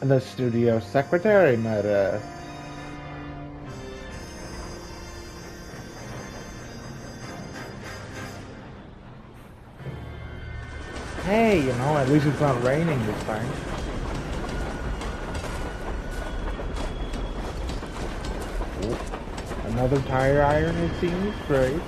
The studio secretary murder. Hey, at least it's not raining this time. Oh, another tire iron, it seems. Great.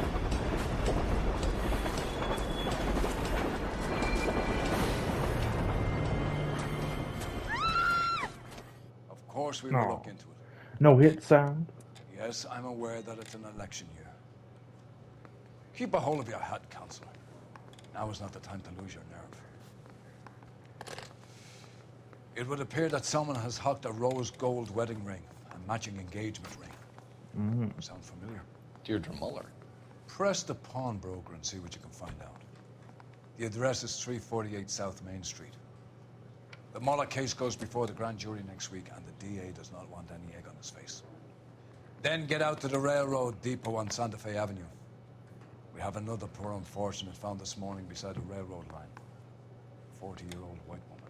Of course we will No. look into it. No hit sound. Yes, I'm aware that it's an election year. Keep a hold of your head, Counselor. Now is not the time to lose your nerve. It would appear that someone has hocked a rose gold wedding ring and matching engagement ring. Sound familiar? Deirdre Muller. Press the pawnbroker and see what you can find out. The address is 348 South Main Street. The Muller case goes before the grand jury next week, and the DA does not want any egg on his face. Then get out to the railroad depot on Santa Fe Avenue. We have another poor unfortunate found this morning beside a railroad line. 40-year-old white woman.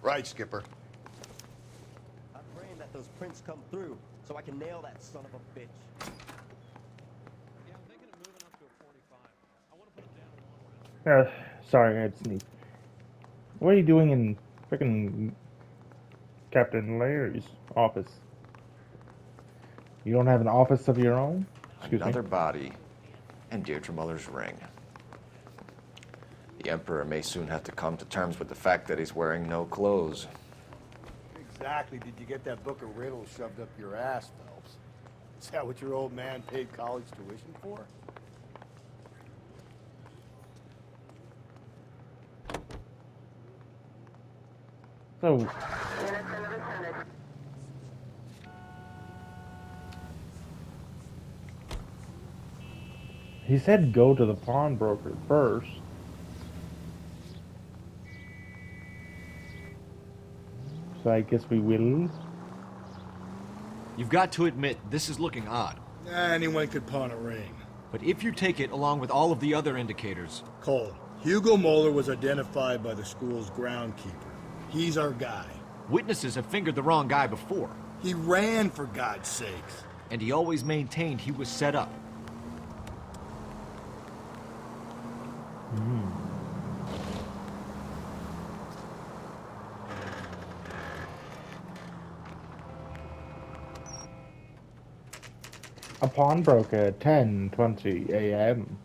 Right, Skipper. I'm praying that those prints come through so I can nail that son of a bitch. Yeah, I'm thinking of moving up to a 45. I want to put it down in one round. Sorry, I had sneezed. What are you doing in frickin' Captain Larry's office? You don't have an office of your own? Excuse Another me. body, and Deirdre Muller's ring. The Emperor may soon have to come to terms with the fact that he's wearing no clothes. Exactly did you get that book of riddles shoved up your ass, Phelps? Is that what your old man paid college tuition for? So, he said go to the pawnbroker first. So I guess we will. You've got to admit, this is looking odd. Anyone could pawn a ring. But if you take it along with all of the other indicators... Cole, Hugo Moeller was identified by the school's groundkeeper. He's our guy. Witnesses have fingered the wrong guy before. He ran, for God's sakes. And he always maintained he was set up. A pawnbroker at 10:20 a.m.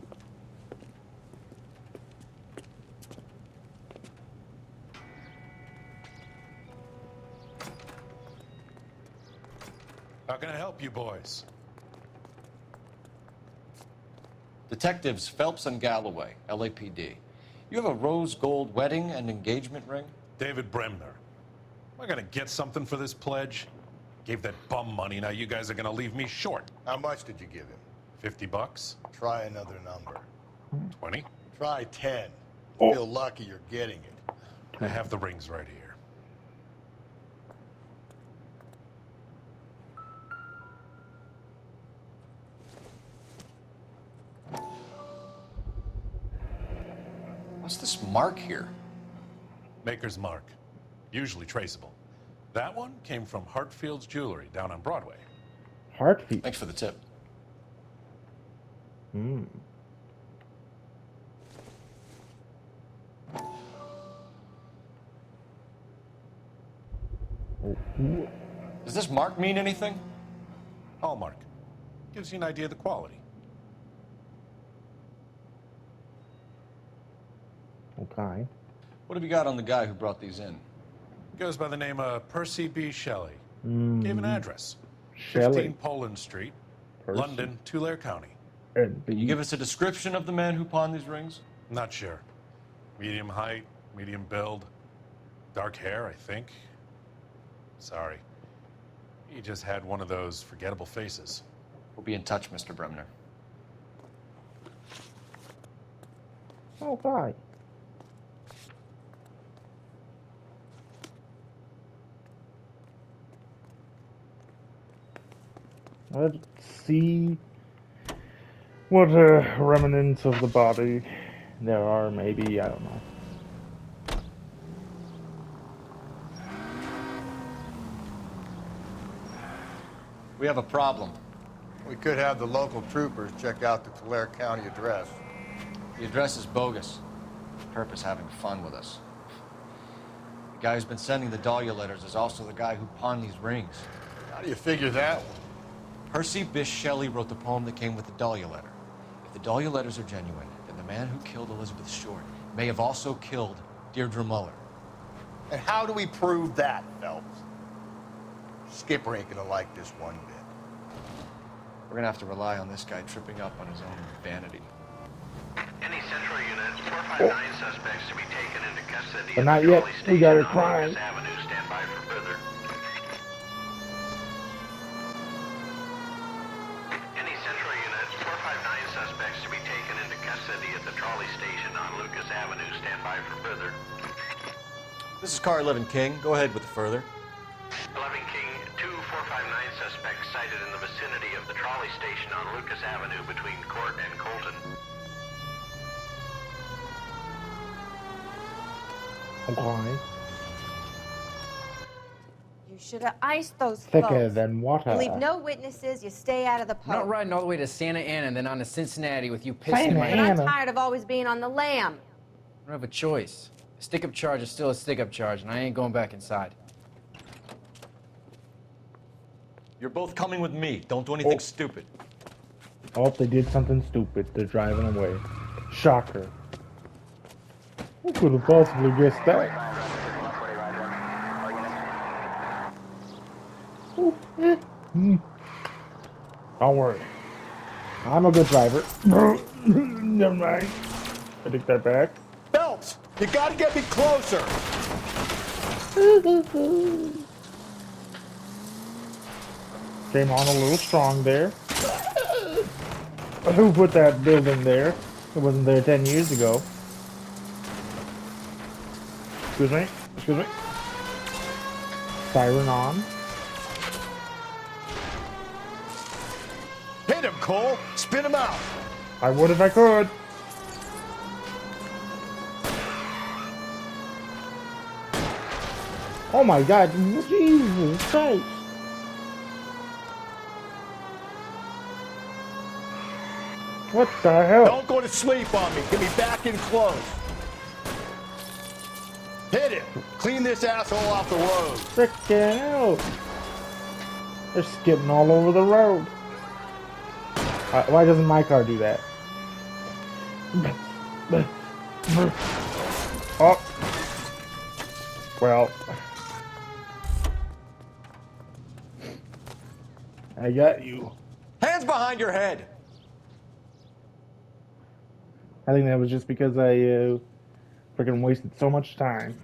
How can I help you boys? Detectives Phelps and Galloway, LAPD. You have a rose gold wedding and engagement ring? David Bremner. Am I gonna get something for this pledge? Gave that bum money, now you guys are gonna leave me short. How much did you give him? $50? Try another number. 20? Try 10. Oh. Feel lucky you're getting it. I have the rings right here. What's this mark here? Maker's mark. Usually traceable. That one came from Hartfield's Jewelry down on Broadway. Heartbeat. Thanks for the tip. Hmm. Oh, ooh. Does this mark mean anything? Hallmark. Gives you an idea of the quality. Okay. What have you got on the guy who brought these in? Goes by the name of Percy B. Shelley. Gave an address. Shelley. 15 Poland Street, Percy. London, Tulare County. And Can you give us a description of the man who pawned these rings? Not sure. Medium height, medium build, dark hair, I think. Sorry. He just had one of those forgettable faces. We'll be in touch, Mr. Bremner. Okay. Let's see what remnants of the body there are, maybe, I don't know. We have a problem. We could have the local troopers check out the Tulare County address. The address is bogus. Purpose having fun with us. The guy who's been sending the Dahlia letters is also the guy who pawned these rings. How do you figure that one? Percy Bysshe Shelley wrote the poem that came with the Dahlia letter. If the Dahlia letters are genuine, then the man who killed Elizabeth Short may have also killed Deirdre Muller. And how do we prove that, Phelps? Skipper ain't gonna like this one bit. We're gonna have to rely on this guy tripping up on his own vanity. Any central unit, 459 suspects to be taken into custody. But not yet. We got her crying. Avenue, stand by for further. Any central unit, 459 suspects to be taken into custody at the trolley station on Lucas Avenue, stand by for further. This is Car 11 King. Go ahead with the further. 11 King, 2459 suspects sighted in the vicinity of the trolley station on Lucas Avenue between Court and Colton. Okay. You should have iced those Thicker folks. than water. You leave no witnesses, you stay out of the I'm not post. riding all the way to Santa Ana and then on to Cincinnati with you pissing in Santa my But hand. I'm Anna. tired of always being on the lam. I don't have a choice. A stick-up charge is still a stick-up charge, and I ain't going back inside. You're both coming with me. Don't do anything Oh. stupid. Oh, they did something stupid. They're driving away. Shocker. Who could have possibly guessed that? Ooh, Don't worry. I'm a good driver. Never mind. I take that back. Phelps, you gotta get me closer. Came on a little strong there. Who put that building there? It wasn't there 10 years ago. Excuse me. Excuse me. Siren on. Hit him, Cole. Spin him out. I would if I could. Oh my God. Jesus Christ. What the hell? Don't go to sleep on me. Get me back in close. Hit him. Clean this asshole off the road. Frickin' hell. They're skidding all over the road. Why doesn't my car do that? Oh. Well. I got you. Hands behind your head! I think that was just because I freaking wasted so much time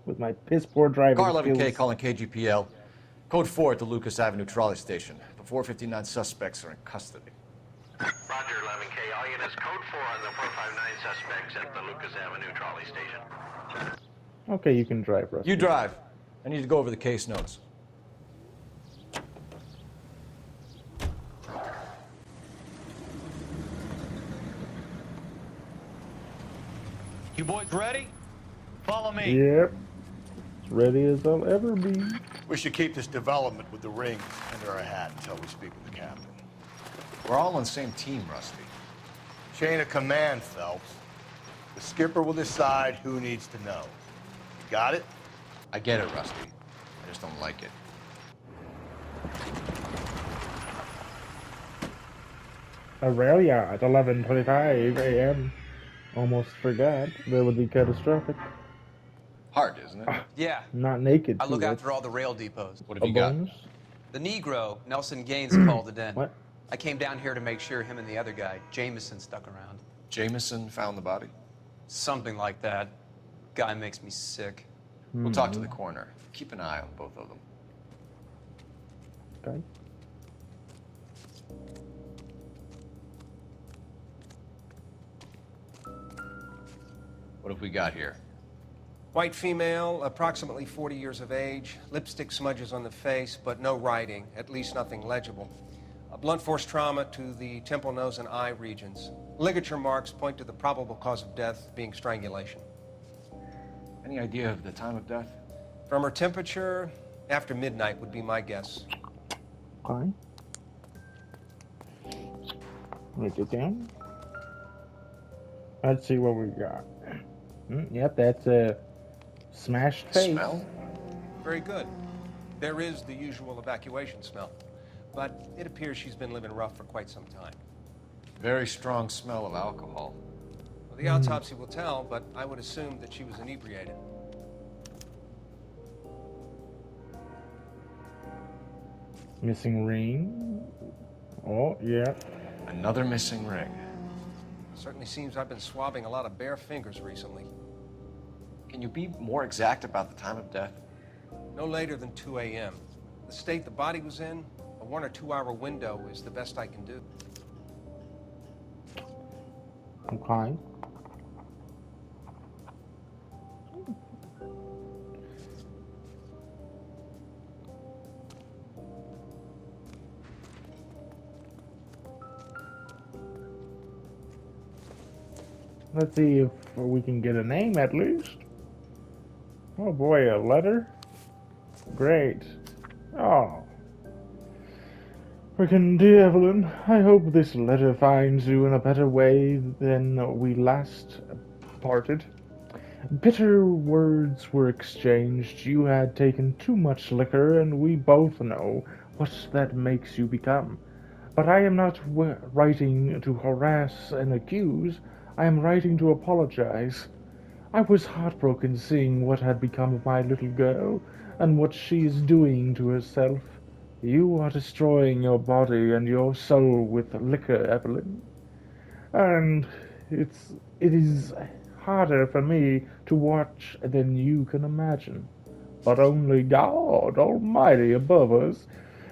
with my piss poor driving Car 11K skills. calling KGPL. Code 4 at the Lucas Avenue trolley station. The 459 suspects are in custody. Roger, 11K. All units, code 4 on the 459 suspects at the Lucas Avenue trolley station. Okay, you can drive, Russ. You drive. I need to go over the case notes. You boys ready? Follow me. Yep. As ready as I'll ever be. We should keep this development with the rings under our hat until we speak with the captain. We're all on the same team, Rusty. Chain of command, Phelps. The skipper will decide who needs to know. You got it? I get it, Rusty. I just don't like it. Aurelia at 11:25 a.m. Almost forgot. That would be catastrophic. Hard, isn't it? Yeah, Not naked. I look too, after that's all the rail depots. What have a you got? bonus. The Negro, Nelson Gaines, called it in. What? I came down here to make sure him and the other guy, Jameson, stuck around. Jameson found the body? Something like that. Guy makes me sick. We'll talk to the coroner. Keep an eye on both of them. Okay. What have we got here? White female, approximately 40 years of age, lipstick smudges on the face, but no writing, at least nothing legible. A blunt force trauma to the temple, nose, and eye regions. Ligature marks point to the probable cause of death being strangulation. Any idea of the time of death? From her temperature, after midnight would be my guess. Okay. Write it down. Let's see what we got. Yep, that's a smashed face. Smell? Very good. There is the usual evacuation smell, but it appears she's been living rough for quite some time. Very strong smell of alcohol. Well, the autopsy will tell, but I would assume that she was inebriated. Missing ring. Oh, yeah. Another missing ring. Certainly seems I've been swabbing a lot of bare fingers recently. Can you be more exact about the time of death? No later than 2 a.m. The state the body was in, a 1 or 2 hour window is the best I can do. Okay. Let's see if we can get a name at least. Oh boy, a letter? Great. Oh. Frickin' dear Evelyn, I hope this letter finds you in a better way than we last parted. Bitter words were exchanged. You had taken too much liquor, and we both know what that makes you become. But I am not writing to harass and accuse. I am writing to apologize. I was heartbroken seeing what had become of my little girl, and what she is doing to herself. You are destroying your body and your soul with liquor, Evelyn. And it is harder for me to watch than you can imagine. But only God Almighty above us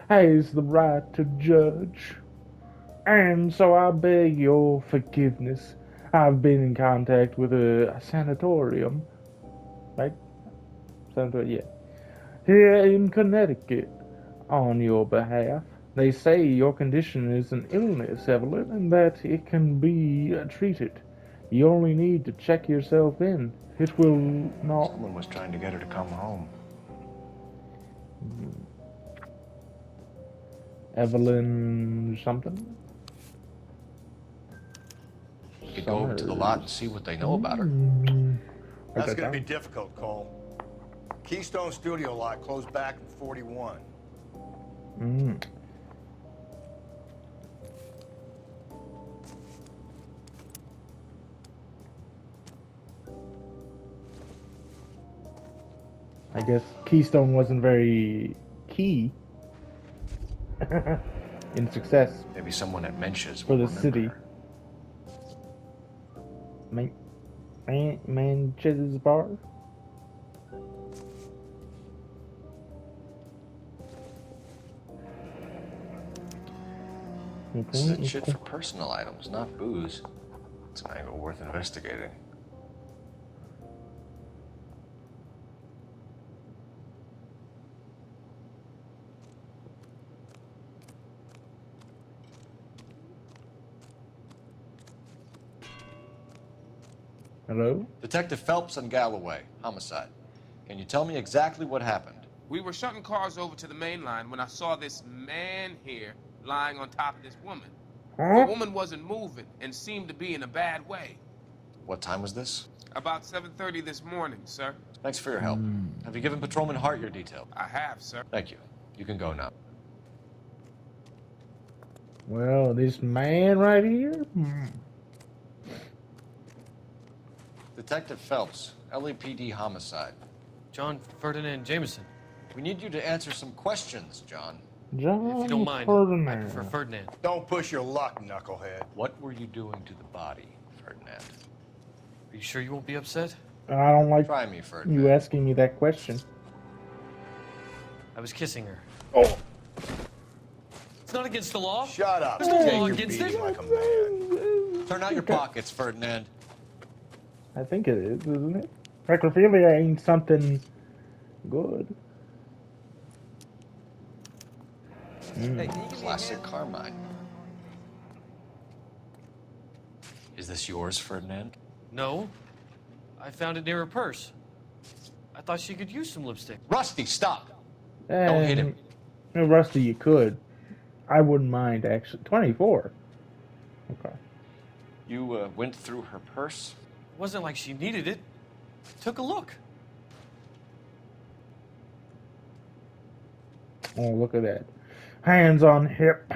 has the right to judge. And so I beg your forgiveness. I've been in contact with a sanatorium, right? Sanatorium, yeah. Here in Connecticut, on your behalf. They say your condition is an illness, Evelyn, and that it can be treated. You only need to check yourself in. It will not... Someone was trying to get her to come home. Evelyn something? We could go over to the lot and see what they know about her. That's going to be difficult, Cole. Keystone Studio lot closed back in 41. I guess Keystone wasn't very key in success. Maybe someone at Mensch's for will the remember city. her. Manchez's bar. This is a chit for personal items, not booze. It's an angle worth investigating. Hello? Detective Phelps and Galloway, homicide. Can you tell me exactly what happened? We were shutting cars over to the main line when I saw this man here lying on top of this woman. The woman wasn't moving and seemed to be in a bad way. What time was this? About 7:30 this morning, sir. Thanks for your help. Have you given Patrolman Hart your details? I have, sir. Thank you. You can go now. Well, this man right here? Detective Phelps, LAPD homicide. John Ferdinand Jameson. We need you to answer some questions, John. John If you don't mind, Ferdinand. I prefer Ferdinand. Don't push your luck, knucklehead. What were you doing to the body, Ferdinand? Are you sure you won't be upset? I don't like Try me, Ferdinand. you asking me that question. I was kissing her. Oh! It's not against the law. Shut up. There's no Take law your against beating it. like a man. Turn out your pockets, Ferdinand. I think it is, isn't it? Necrophilia ain't something good. Classic Carmine. Is this yours, Ferdinand? No. I found it near her purse. I thought she could use some lipstick. Rusty, stop! Don't hit him. Rusty, you could. I wouldn't mind actually. 24. Okay. You went through her purse? It wasn't like she needed it. Took a look. Oh, look at that. Hands on hip.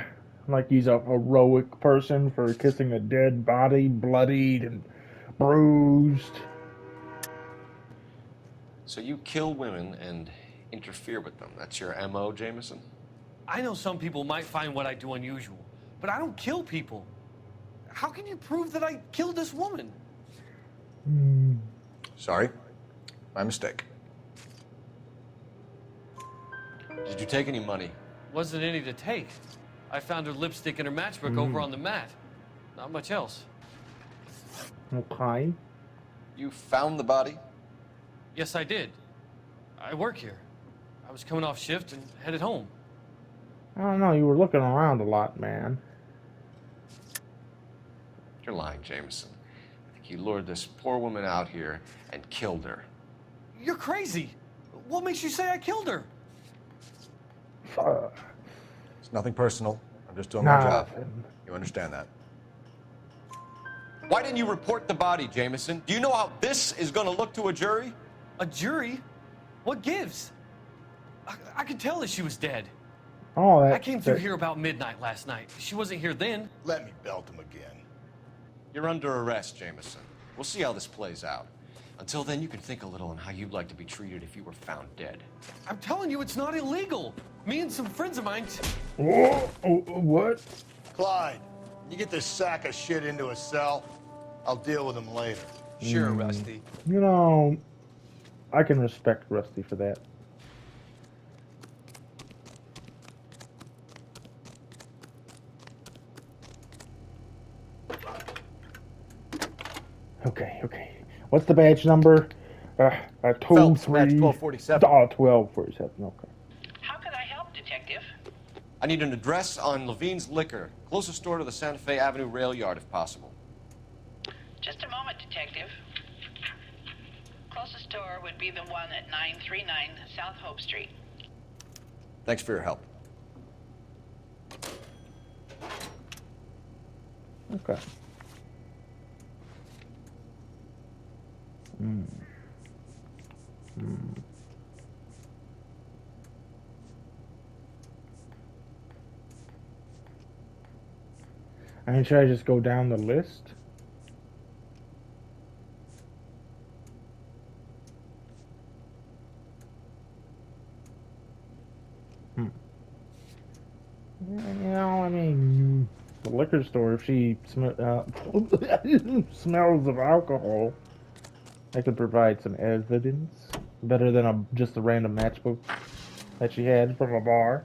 Like he's a heroic person for kissing a dead body, bloodied and bruised. So you kill women and interfere with them. That's your MO, Jameson? I know some people might find what I do unusual, but I don't kill people. How can you prove that I killed this woman? Sorry. My mistake. Did you take any money? Wasn't any to take. I found her lipstick and her matchbook over on the mat. Not much else. Okay. You found the body? Yes, I did. I work here. I was coming off shift and headed home. I don't know, you were looking around a lot, man. You're lying, Jameson. I think you lured this poor woman out here and killed her. You're crazy. What makes you say I killed her? It's nothing personal. I'm just doing my job. You understand that? Why didn't you report the body, Jameson? Do you know how this is going to look to a jury? A jury? What gives? I could tell that she was dead. Oh, I came through here about midnight last night. She wasn't here then. Let me belt him again. You're under arrest, Jameson. We'll see how this plays out. Until then, you can think a little on how you'd like to be treated if you were found dead. I'm telling you, it's not illegal. Me and some friends of mine... Whoa, what? Clyde, you get this sack of shit into a cell. I'll deal with him later. Sure, Rusty. You know, I can respect Rusty for that. Okay. What's the badge number? 2, Phelps, 3... badge 1247. Oh, 1247, okay. How can I help, Detective? I need an address on Levine's Liquor. Closest store to the Santa Fe Avenue rail yard, if possible. Just a moment, Detective. Closest store would be the one at 939 South Hope Street. Thanks for your help. Okay. I mean, should I just go down the list? You know, I mean, the liquor store, if she smells of alcohol, I could provide some evidence. Better than just a random matchbook that she had from a bar.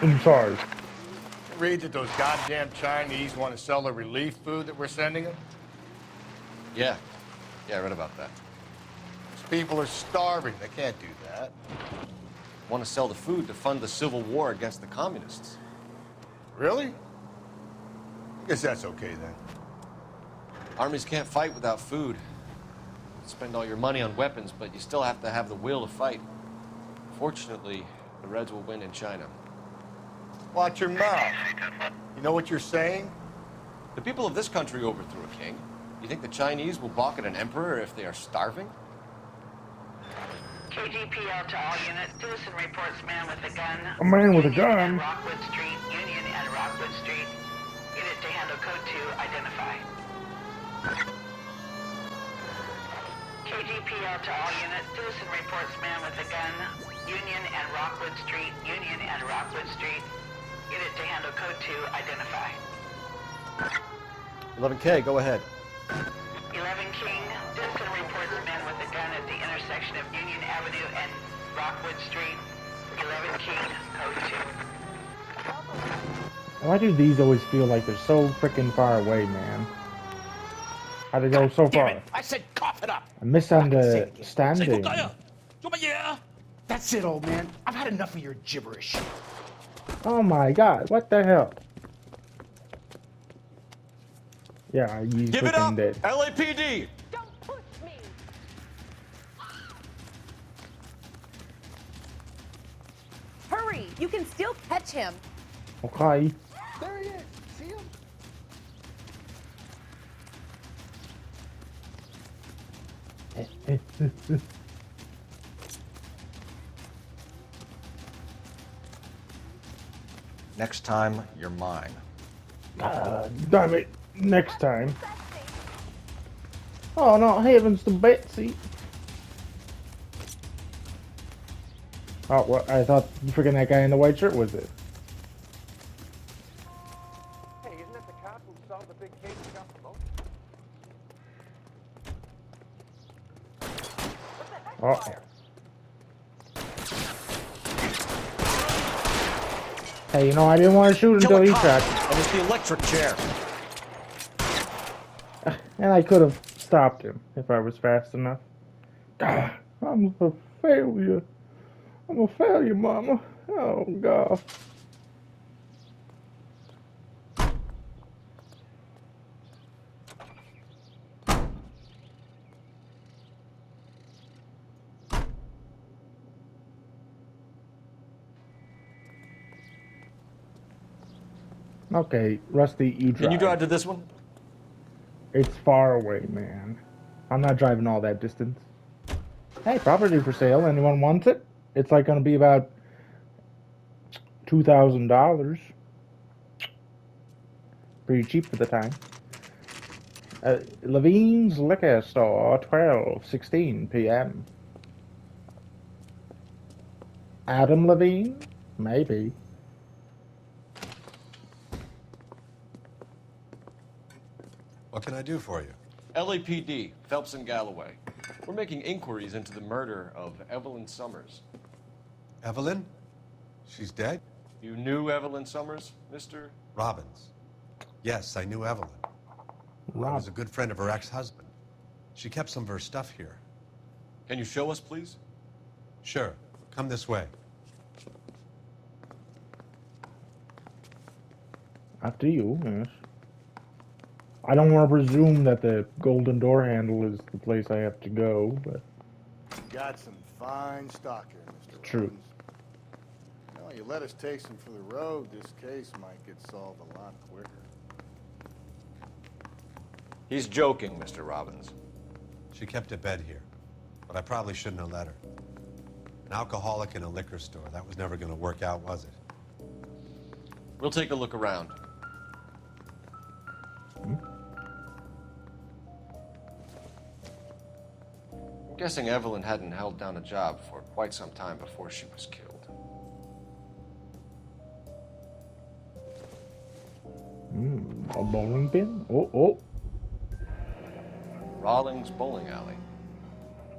I'm sorry. Read that those goddamn Chinese want to sell the relief food that we're sending them? Yeah, I read about that. These people are starving. They can't do that. Want to sell the food to fund the civil war against the communists. Really? Guess that's okay then. Armies can't fight without food. Spend all your money on weapons, but you still have to have the will to fight. Fortunately, the Reds will win in China. Watch your mouth. You know what you're saying? The people of this country overthrew a king. You think the Chinese will balk at an emperor if they are starving? KGPL to all units. Citizen reports man with a gun. A man with a Union gun? and Rockwood Street. Union and Rockwood Street. Unit to handle code 2. Identify. KGPL to all units. Citizen reports man with a gun. Union and Rockwood Street. Union and Rockwood Street. Unit to handle code 2. Identify. 11K, go ahead. 11 King. Citizen reports man with a gun at the intersection of Union Avenue and Rockwood Street. 11 King. Code 2. Why do these always feel like they're so freaking far away, man? How'd it go so far? I said cough it up. A misunderstanding. That's it, old man. I've had enough of your gibberish. Oh my god, what the hell? Yeah, he's Give it freaking up, dead. LAPD. Hurry! You can still catch him. Okay. There he is. See him? Next time, you're mine. Damn it. Next time. Oh, no, heavens to Betsy. Oh, what? I thought freaking that guy in the white shirt was it. Hey, isn't that the cop who solved the big case and got promoted? Uh-oh. Hey, you know, I didn't want to shoot until he shot. That was the electric chair. And I could have stopped him if I was fast enough. God, I'm a failure. I'm a failure, Mama. Oh, God. Okay, Rusty, you drive. Can you drive to this one? It's far away, man. I'm not driving all that distance. Hey, property for sale. Anyone wants it? It's like going to be about $2,000. Pretty cheap for the time. Levine's Liquor Store, 12:16 p.m. Adam Levine? Maybe. What can I do for you? LAPD, Phelps and Galloway. We're making inquiries into the murder of Evelyn Summers. Evelyn? She's dead? You knew Evelyn Summers, Mr. Robbins. Yes, I knew Evelyn. I was a good friend of her ex-husband. She kept some of her stuff here. Can you show us, please? Sure. Come this way. After you, yes. I don't want to presume that the golden door handle is the place I have to go, but... Got some fine stock here, Mr. True. Robbins. Well, you let us take some for the road, this case might get solved a lot quicker. He's joking, Mr. Robbins. She kept a bed here, but I probably shouldn't have let her. An alcoholic in a liquor store, that was never going to work out, was it? We'll take a look around. I'm guessing Evelyn hadn't held down a job for quite some time before she was killed. A bowling pin? Oh. Rawlings Bowling Alley.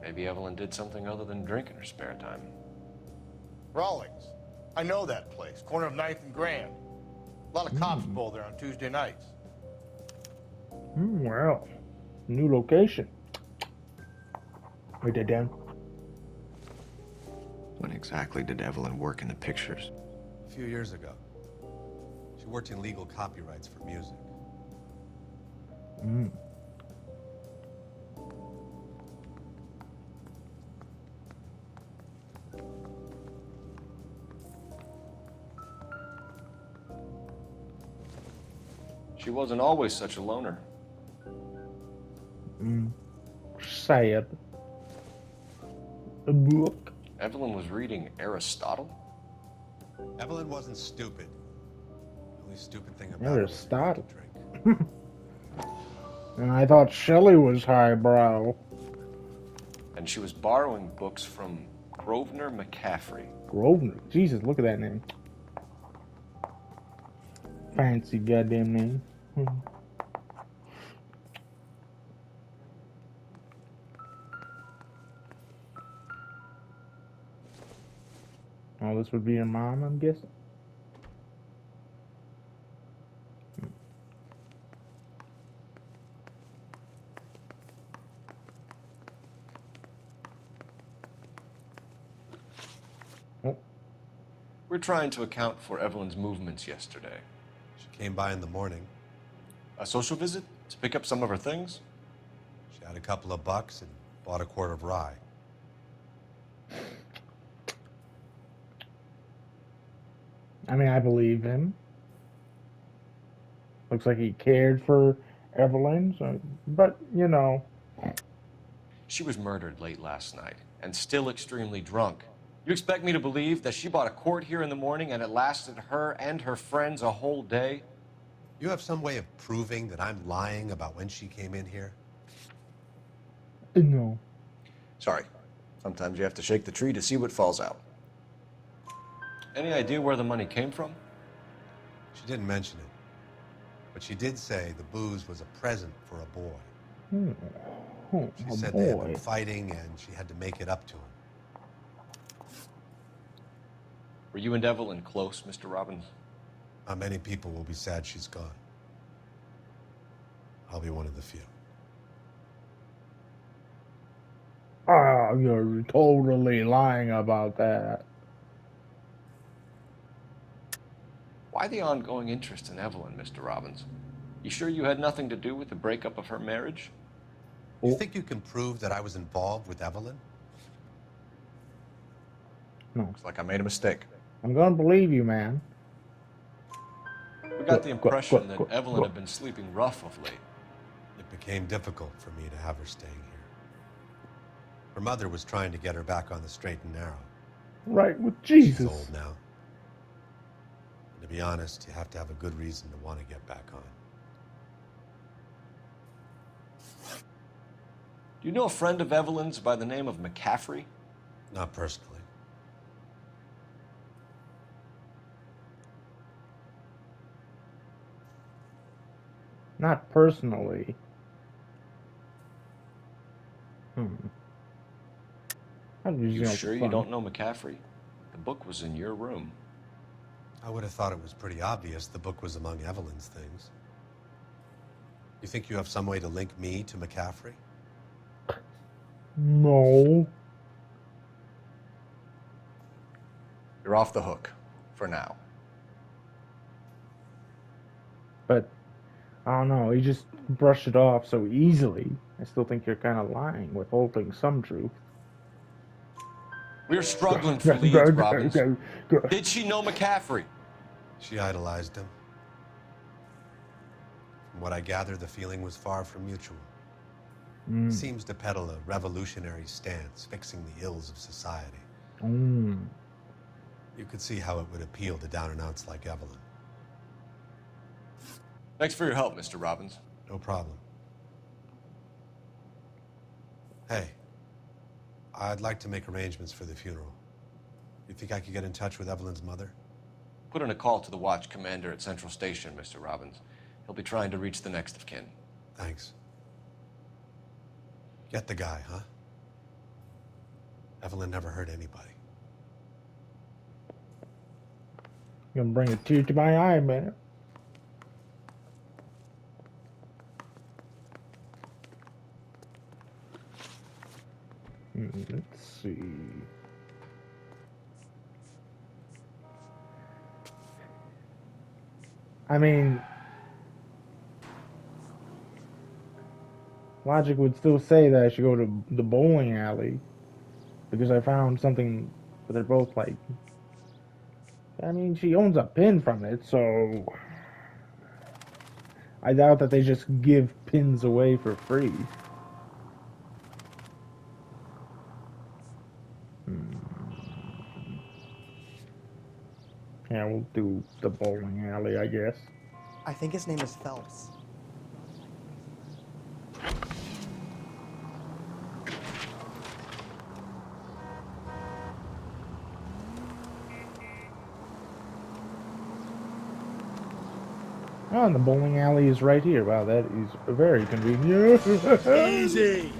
Maybe Evelyn did something other than drink in her spare time. Rawlings. I know that place. Corner of 9th and Grand. A lot of cops bowl there on Tuesday nights. Well, new location. Write that down. When exactly did Evelyn work in the pictures? A few years ago. She worked in legal copyrights for music. She wasn't always such a loner. Sad. A book. Evelyn was reading Aristotle? Evelyn wasn't stupid. The only stupid thing about her was Aristotle. And I thought Shelley was highbrow. And she was borrowing books from Grosvenor McCaffrey. Grosvenor. Jesus, look at that name. Fancy goddamn name. Oh, this would be your mom, I'm guessing? We're trying to account for Evelyn's movements yesterday. She came by in the morning. A social visit? To pick up some of her things? She had a couple of bucks and bought a quart of rye. I mean, I believe him. Looks like he cared for Evelyn, so, but, you know. She was murdered late last night and still extremely drunk. You expect me to believe that she bought a quart here in the morning and it lasted her and her friends a whole day? You have some way of proving that I'm lying about when she came in here? No. Sorry. Sometimes you have to shake the tree to see what falls out. Any idea where the money came from? She didn't mention it. But she did say the booze was a present for a boy. She said they had been fighting and she had to make it up to him. Were you and Evelyn close, Mr. Robbins? Many people will be sad she's gone. I'll be one of the few. Ah, you're totally lying about that. Why the ongoing interest in Evelyn, Mr. Robbins? You sure you had nothing to do with the breakup of her marriage? You think you can prove that I was involved with Evelyn? No. Looks like I made a mistake. I'm gonna believe you, man. We got the impression that Evelyn had been sleeping rough of late. It became difficult for me to have her staying here. Her mother was trying to get her back on the straight and narrow. Right, with Jesus. She's old now. And to be honest, you have to have a good reason to want to get back on. Do you know a friend of Evelyn's by the name of McCaffrey? Not personally. Not personally. You sure you don't know McCaffrey? The book was in your room. I would have thought it was pretty obvious the book was among Evelyn's things. You think you have some way to link me to McCaffrey? No. You're off the hook. For now. But, I don't know, he just brushed it off so easily. I still think you're kind of lying, withholding some truth. We're struggling for leads, Robbins. Did she know McCaffrey? She idolized him. From what I gather, the feeling was far from mutual. He seems to peddle a revolutionary stance, fixing the ills of society. You could see how it would appeal to down-and-outs like Evelyn. Thanks for your help, Mr. Robbins. No problem. Hey, I'd like to make arrangements for the funeral. You think I could get in touch with Evelyn's mother? Put in a call to the watch commander at Central Station, Mr. Robbins. He'll be trying to reach the next of kin. Thanks. Get the guy, huh? Evelyn never hurt anybody. You're gonna bring a tear to my eye, man. Let's see. I mean, logic would still say that I should go to the bowling alley because I found something that they're both like. I mean, she owns a pin from it, so I doubt that they just give pins away for free. Yeah, we'll do the bowling alley, I guess. I think his name is Phelps. Oh, and the bowling alley is right here. Wow, that is very convenient. Easy.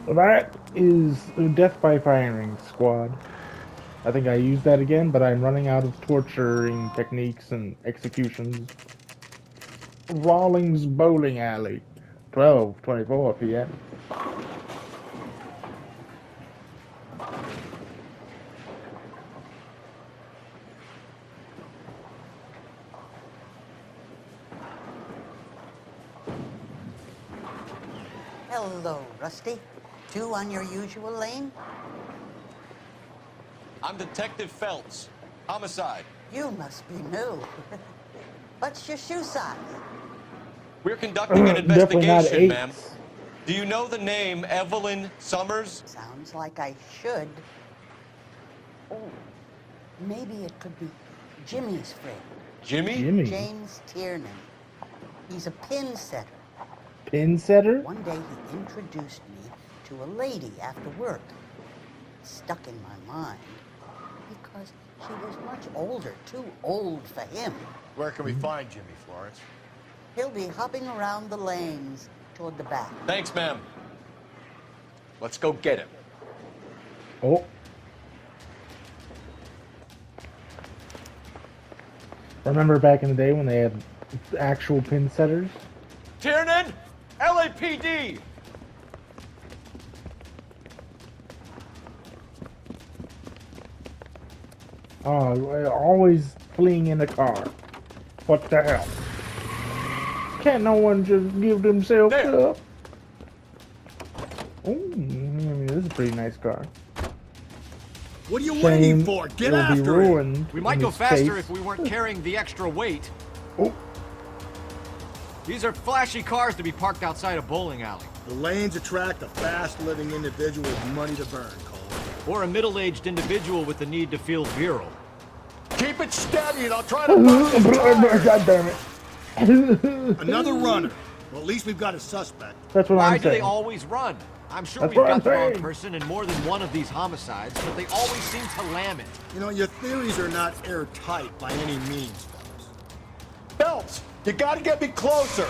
That is Death by Firing Squad. I think I used that again, but I'm running out of torturing techniques and executions. Rawlings Bowling Alley, 12:24 p.m. Hello, Rusty. Two on your usual lane? I'm Detective Phelps. Homicide. You must be new. What's your shoe size? We're conducting an Definitely not investigation, ma'am. 8s. Do you know the name Evelyn Summers? Sounds like I should. Oh, maybe it could be Jimmy's friend. Jimmy? James Tiernan. He's a pin setter. Pin setter? One day he introduced me to a lady after work. It stuck in my mind because she was much older, too old for him. Where can we find Jimmy, Florence? He'll be hopping around the lanes toward the back. Thanks, ma'am. Let's go get him. Oh. Remember back in the day when they had actual pin setters? Tiernan! LAPD! Oh, always fleeing in a car. What the hell? Can't no one just give themselves up? Oh, I mean, this is a pretty nice car. What are you Shame waiting for? Get it'll be after ruined it! We might in go his faster face. if we weren't carrying the extra weight. Oh. These are flashy cars to be parked outside a bowling alley. The lanes attract a fast-living individual with money to burn, Cole. Or a middle-aged individual with the need to feel virile. Keep it steady and I'll try to bust his tires. God damn it. Another runner. Well, at least we've got a suspect. That's what Why I'm do they saying. always run? I'm sure That's we've what I'm got the wrong saying. person in more than one of these homicides, but they always seem to lam it. You know, your theories are not airtight by any means, Phelps. Phelps, you gotta get me closer.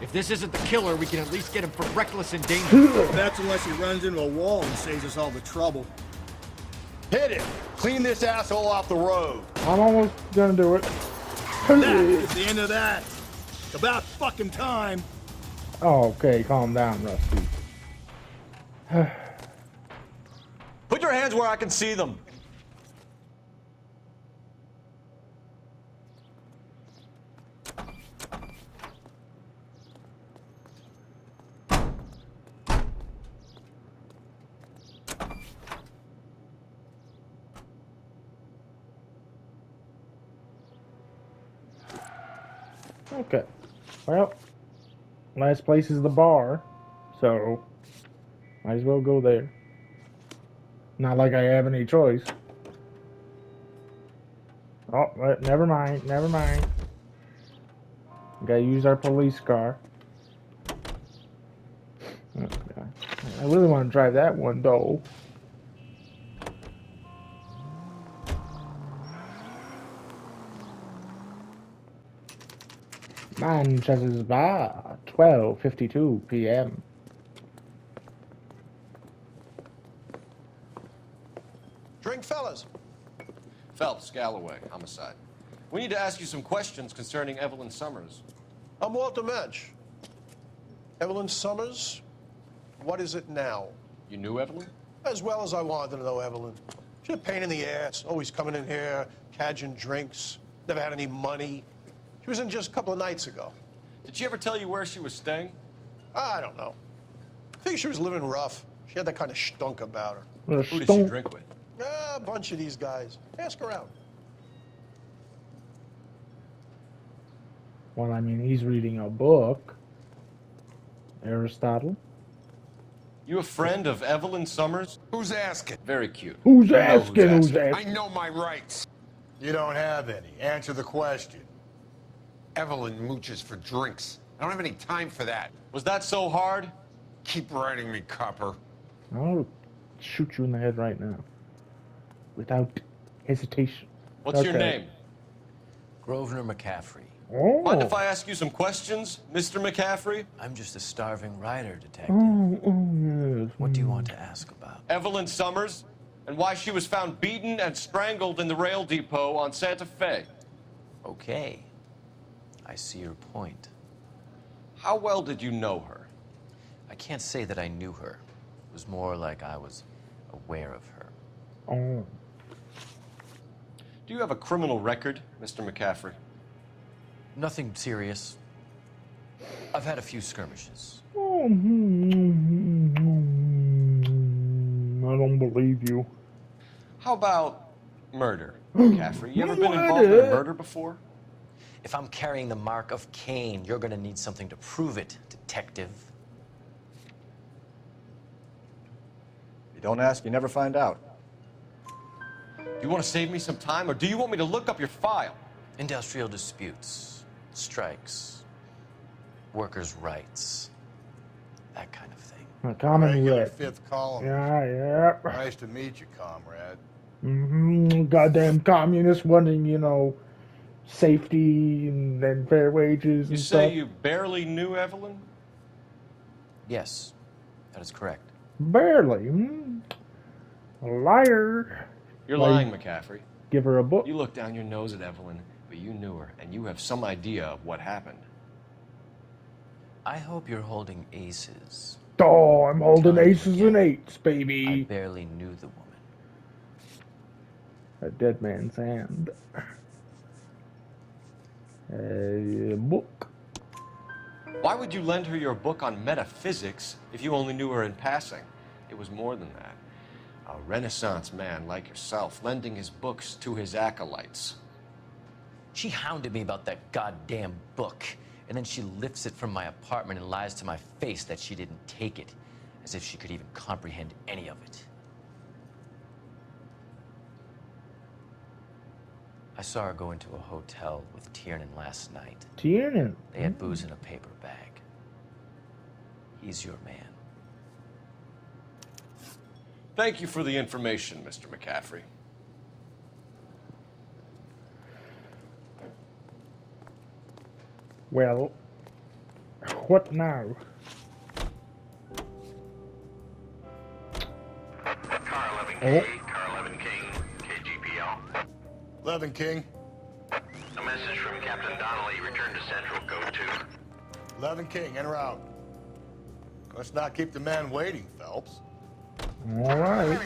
If this isn't the killer, we can at least get him for reckless endangerment. That's unless he runs into a wall and saves us all the trouble. Hit it! Clean this asshole off the road. I'm almost gonna do it. That is the end of that. It's about fucking time. Oh, okay, calm down, Rusty. Put your hands where I can see them. Okay. Well, last place is the bar, so might as well go there. Not like I have any choice. Oh, never mind, never mind. We gotta use our police car. Oh, God. I really want to drive that one, though. Manchester's Bar, 12:52 p.m. Drink, fellas. Phelps, Galloway, homicide. We need to ask you some questions concerning Evelyn Summers. I'm Walter Mensch. Evelyn Summers, what is it now? You knew Evelyn? As well as I wanted to know Evelyn. She's a pain in the ass, always coming in here, cadging drinks, never had any money. She was in just a couple of nights ago. Did she ever tell you where she was staying? I don't know. I think she was living rough. She had that kind of stunk about her. Who did she drink with? A bunch of these guys. Ask around. Well, I mean, he's reading a book. Aristotle. You a friend of Evelyn Summers? Who's asking? Very cute. Who's You know asking? Who's I asking? know my rights. You don't have any. Answer the question. Evelyn mooches for drinks. I don't have any time for that. Was that so hard? Keep writing me, copper. I'll shoot you in the head right now. Without hesitation. What's your name? Grosvenor McCaffrey. Oh. Mind if I ask you some questions, Mr. McCaffrey? I'm just a starving writer, detective. Yes. What do you want to ask about? Evelyn Summers, and why she was found beaten and strangled in the rail depot on Santa Fe. Okay. I see your point. How well did you know her? I can't say that I knew her. It was more like I was aware of her. Oh. Do you have a criminal record, Mr. McCaffrey? Nothing serious. I've had a few skirmishes. I don't believe you. How about murder, McCaffrey? You ever been involved in a murder before? If I'm carrying the mark of Cain, you're gonna need something to prove it, detective. You don't ask, you never find out. Do you want to save me some time, or do you want me to look up your file? Industrial disputes, strikes, workers' rights, that kind of thing. Regular fifth column. Yeah. Nice to meet you, comrade. Goddamn communists wanting, you know, safety and fair wages You and say stuff. you barely knew Evelyn? Yes, that is correct. Barely. A liar. You're Why lying, you McCaffrey. Give her a book. You looked down your nose at Evelyn, but you knew her, and you have some idea of what happened. I hope you're holding aces. Oh, I'm holding Telling you aces again, and eights, I baby. barely knew the woman. A dead man's hand. A book. Why would you lend her your book on metaphysics if you only knew her in passing? It was more than that. A Renaissance man like yourself, lending his books to his acolytes. She hounded me about that goddamn book, and then she lifts it from my apartment and lies to my face that she didn't take it, as if she could even comprehend any of it. I saw her go into a hotel with Tiernan last night. Tiernan? They had booze in a paper bag. He's your man. Thank you for the information, Mr. McCaffrey. Well, what now? Car 11K, Car 11 King, KGPL. 11 King. A message from Captain Donnelly. Return to Central, Code 2. 11 King, en route. Let's not keep the man waiting, Phelps. All right.